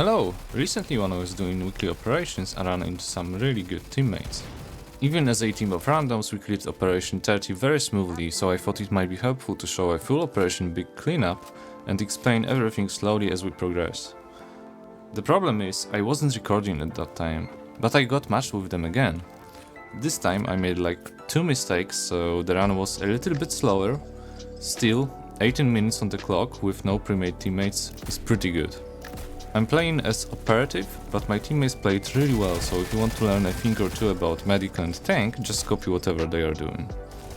Hello! Recently when I was doing weekly operations, I ran into some really good teammates. Even as a team of randoms, we cleared Operation 30 very smoothly, so I thought it might be helpful to show a full Operation Big Cleanup and explain everything slowly as we progress. The problem is, I wasn't recording at that time, but I got matched with them again. This time I made like 2 mistakes, so the run was a little bit slower. Still, 18 minutes on the clock with no pre-made teammates is pretty good. I'm playing as Operative, but my teammates played really well, so if you want to learn a thing or two about medic and tank, just copy whatever they are doing.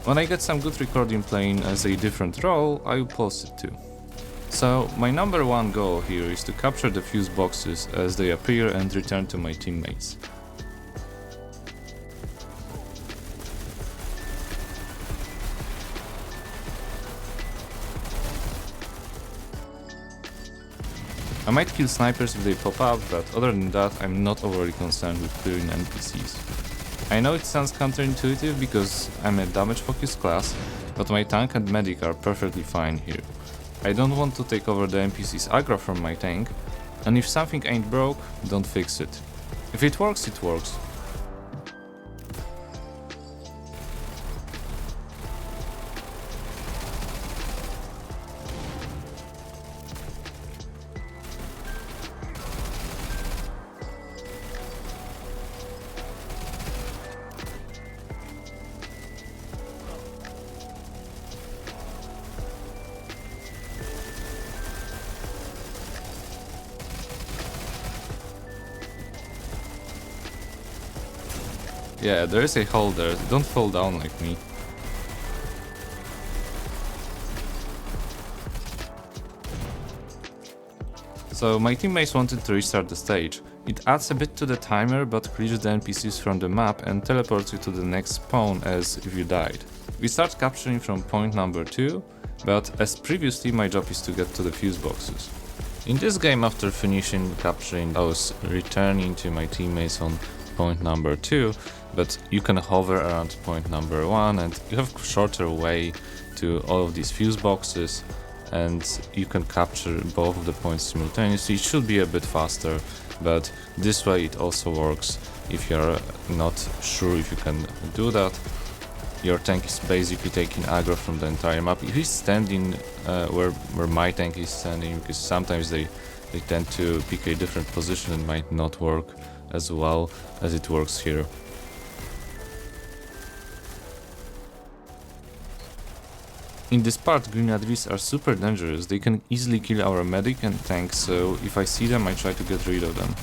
When I get some good recording playing as a different role, I will post it too. So, my number one goal here is to capture the fuse boxes as they appear and return to my teammates. I might kill snipers if they pop up, but other than that, I'm not overly concerned with clearing NPCs. I know it sounds counterintuitive because I'm a damage focused class, but my tank and medic are perfectly fine here. I don't want to take over the NPC's aggro from my tank, and if something ain't broke, don't fix it. If it works, it works. Yeah, there is a hole there, don't fall down like me. So my teammates wanted to restart the stage. It adds a bit to the timer, but clears the NPCs from the map and teleports you to the next spawn as if you died. We start capturing from point number 2, but as previously my job is to get to the fuse boxes. In this game, after finishing capturing, I was returning to my teammates on point number 2, but you can hover around point number 1 and you have a shorter way to all of these fuse boxes, and you can capture both of the points simultaneously. It should be a bit faster, but this way it also works if you're not sure if you can do that. Your tank is basically taking aggro from the entire map. If he's standing where my tank is standing, because sometimes they tend to pick a different position and might not work as well as it works here. In this part, grenadiers are super dangerous. They can easily kill our medic and tank, so if I see them I try to get rid of them.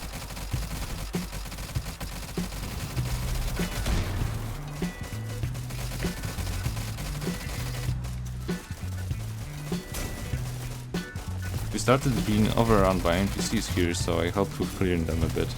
We started being overrun by NPCs here, so I helped with clearing them a bit.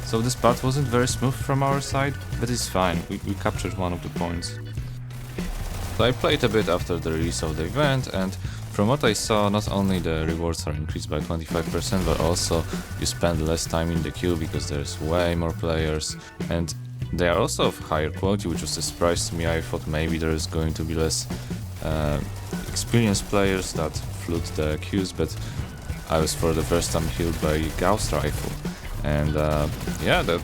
So this part wasn't very smooth from our side, but it's fine, we captured one of the points. So I played a bit after the release of the event, and from what I saw, not only the rewards are increased by 25%, but also you spend less time in the queue because there's way more players, and they are also of higher quality, which was a surprise to me. I thought maybe there is going to be less experienced players that flood the queues, but I was for the first time healed by Gauss rifle. And yeah, the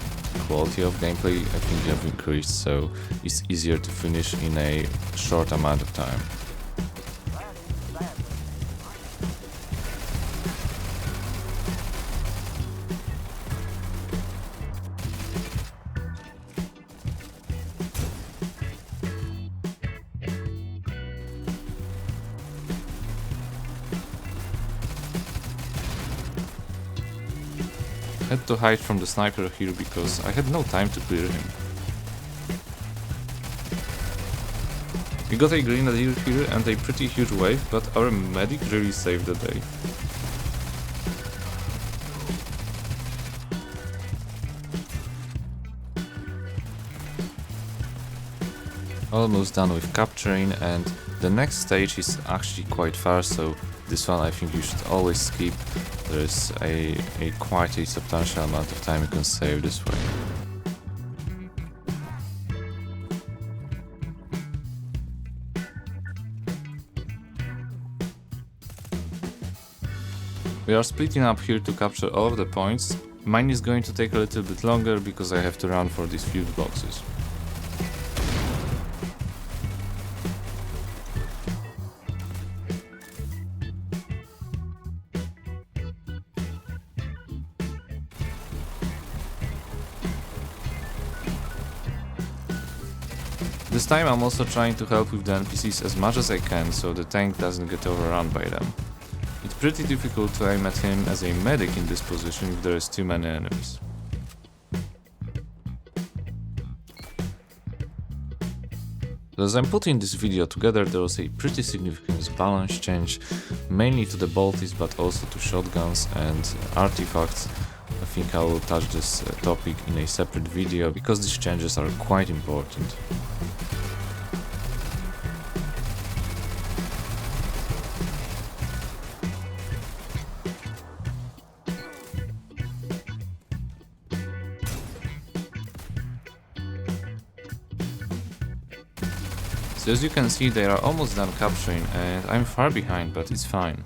quality of gameplay I think have increased, so it's easier to finish in a short amount of time. Had to hide from the sniper here because I had no time to clear him. We got a grenadier here and a pretty huge wave, but our medic really saved the day. Almost done with capturing, and the next stage is actually quite far, so this one I think you should always skip. There's a quite a substantial amount of time you can save this way. We are splitting up here to capture all of the points. Mine is going to take a little bit longer because I have to run for these fuse boxes. This time I'm also trying to help with the NPCs as much as I can so the tank doesn't get overrun by them. It's pretty difficult to aim at him as a medic in this position if there is too many enemies. As I'm putting this video together, there was a pretty significant balance change, mainly to the bolties but also to shotguns and artifacts. I think I will touch this topic in a separate video because these changes are quite important. So as you can see, they are almost done capturing and I'm far behind, but it's fine.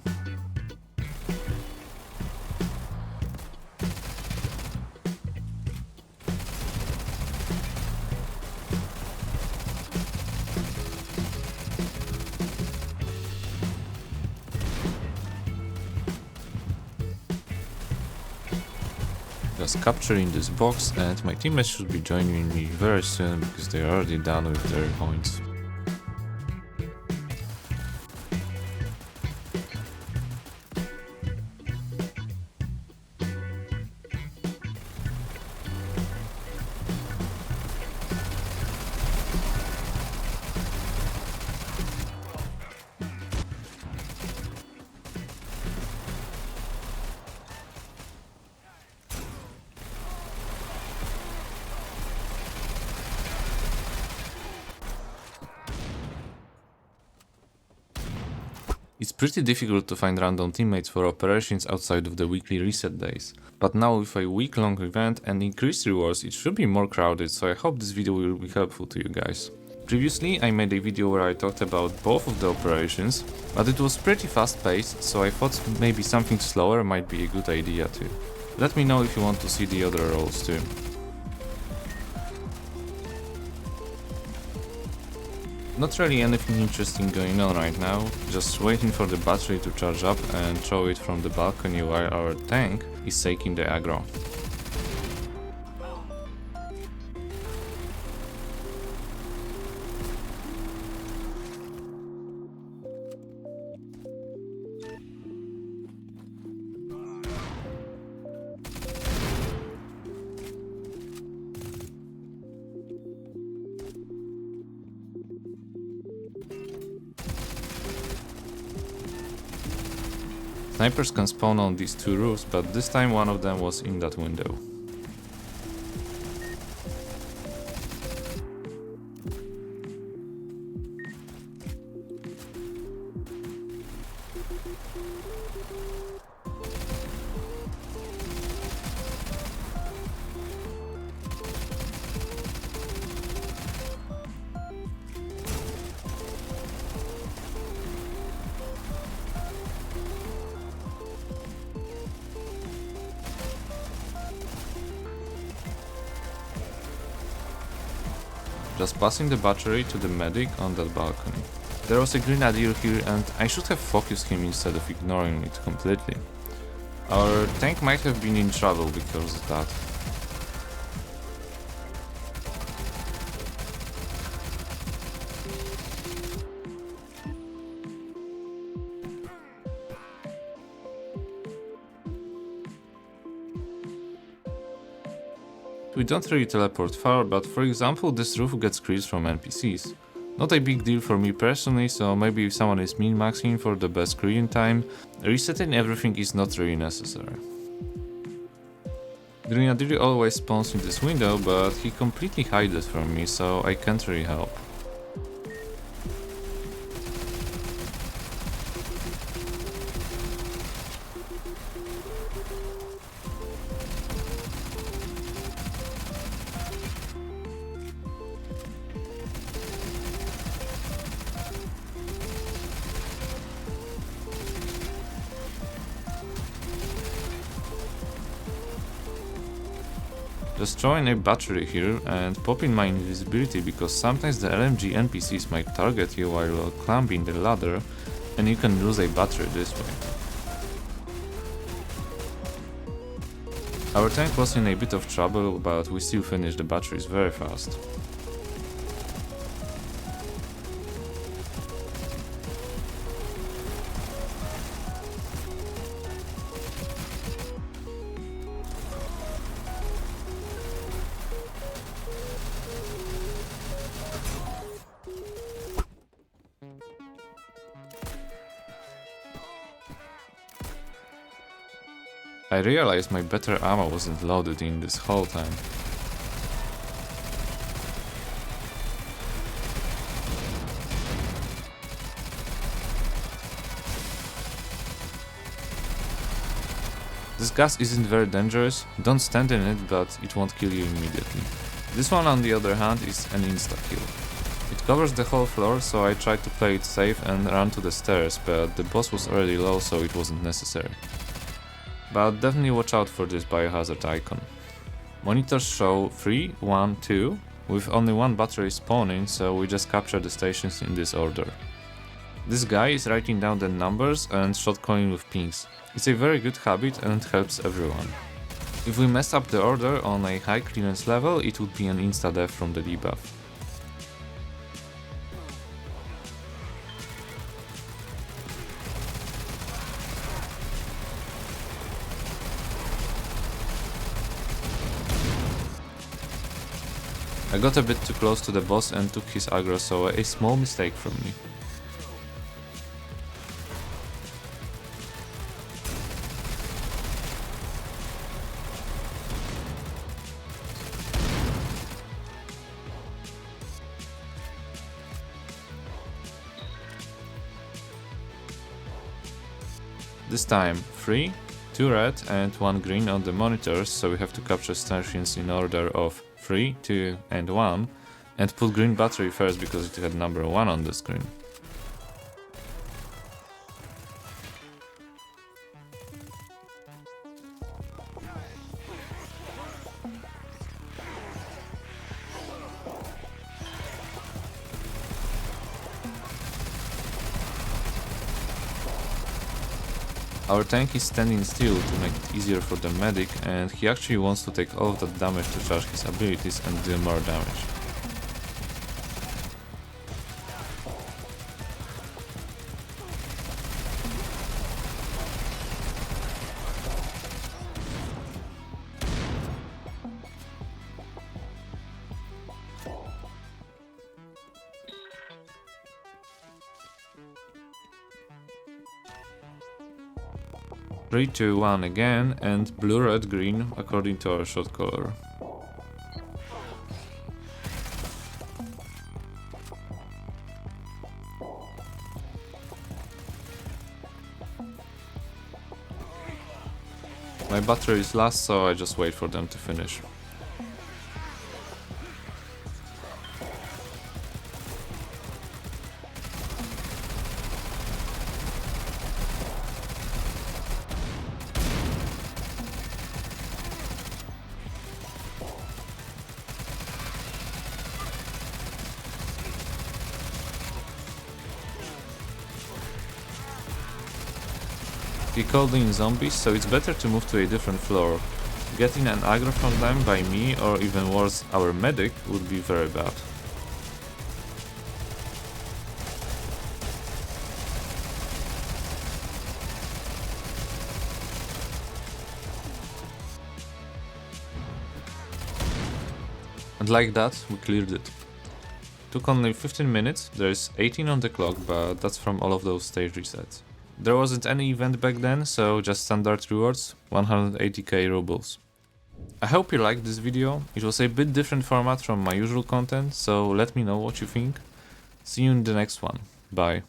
Just capturing this box, and my teammates should be joining me very soon because they are already done with their points. It's pretty difficult to find random teammates for operations outside of the weekly reset days, but now with a week-long event and increased rewards it should be more crowded, so I hope this video will be helpful to you guys. Previously I made a video where I talked about both of the operations, but it was pretty fast paced, so I thought maybe something slower might be a good idea too. Let me know if you want to see the other roles too. Not really anything interesting going on right now, just waiting for the battery to charge up and throw it from the balcony while our tank is taking the aggro. Snipers can spawn on these two roofs, but this time one of them was in that window. Just passing the battery to the medic on that balcony. There was a grenadier here and I should have focused him instead of ignoring it completely. Our tank might have been in trouble because of that. We don't really teleport far, but for example this roof gets creeps from NPCs. Not a big deal for me personally, so maybe if someone is min-maxing for the best clearing time, resetting everything is not really necessary. Grenadier always spawns in this window, but he completely hides it from me, so I can't really help. Just throw in a battery here and pop in my invisibility, because sometimes the LMG NPCs might target you while climbing the ladder and you can lose a battery this way. Our tank was in a bit of trouble, but we still finished the batteries very fast. I realized my better ammo wasn't loaded in this whole time. This gas isn't very dangerous, don't stand in it, but it won't kill you immediately. This one on the other hand is an insta-kill. It covers the whole floor, so I tried to play it safe and ran to the stairs, but the boss was already low, so it wasn't necessary. But definitely watch out for this biohazard icon. Monitors show 3, 1, 2, with only one battery spawning, so we just capture the stations in this order. This guy is writing down the numbers and shotcalling with pings. It's a very good habit and helps everyone. If we mess up the order on a high clearance level, it would be an insta-death from the debuff. I got a bit too close to the boss and took his aggro, so a small mistake from me. This time 3, 2 red and 1 green on the monitors, so we have to capture stations in order of 3, 2 and 1, and put green battery first because it had number 1 on the screen. Our tank is standing still to make it easier for the medic, and he actually wants to take all of that damage to charge his abilities and do more damage. Three, 2, 1 again, and blue, red, green according to our shot color. My battery is last, so I just wait for them to finish. He called in zombies, so it's better to move to a different floor. Getting an aggro from them by me, or even worse, our medic, would be very bad. And like that, we cleared it. Took only 15 minutes, there's 18 on the clock, but that's from all of those stage resets. There wasn't any event back then, so just standard rewards, 180k rubles. I hope you liked this video. It was a bit different format from my usual content, so let me know what you think. See you in the next one. Bye.